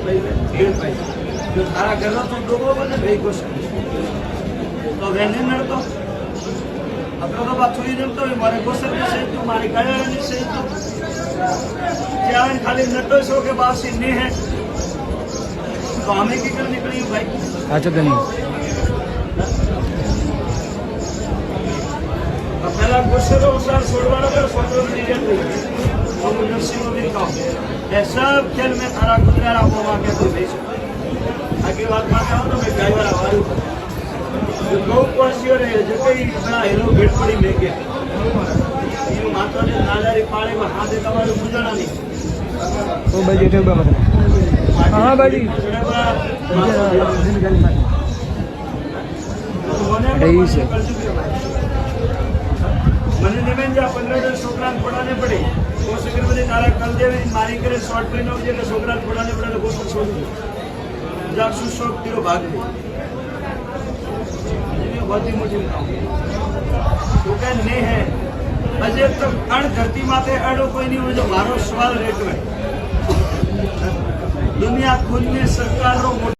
જો તારા ઘરનો તું ડોબો બને ભાઈ ખુશ તો વેને નડતો આપણે તો પાછું જમતો હોય મારે ગોસરની સહી તું મારી કયાળાની સહી તું ત્યાં ખાલી નટો છો કે બાસી ને હે તો અમે કી કર નીકળી ભાઈ अच्छा तो नहीं पहला गुस्से तो उस छोड़वाना पर सोचो डिजाइन और नर्सिंग भी काम ये सब खेल में थारा गुजरात आपको वहाँ के तो भेज आगे बात मानते हो तो मैं ड्राइवर आवाज़ जो गौ पड़ोसियों रहे जो कई बड़ा हेलो भेट पड़ी में के ये माता ने नालारी पाले में हाथ देता वाले गुजरना नहीं वो भाई जेठे हुआ मतलब हाँ भाई रही से મને નિમેન જા 15 છોકરાને પડાને પડે તો શિખર બધી તારા કલ દેવી મારી કરે શોર્ટ ફિલ્મ આવજે એટલે છોકરાને પડાને પડે એટલે ગોસલ છોડી જા શું શોખ તેરો ભાગ લે ये बहुत ही मुझे तो क्या नहीं है अजय तो अण धरती माते अड़ो कोई नहीं हो जो मारो सवाल रेट में दुनिया खुद ने सरकार रो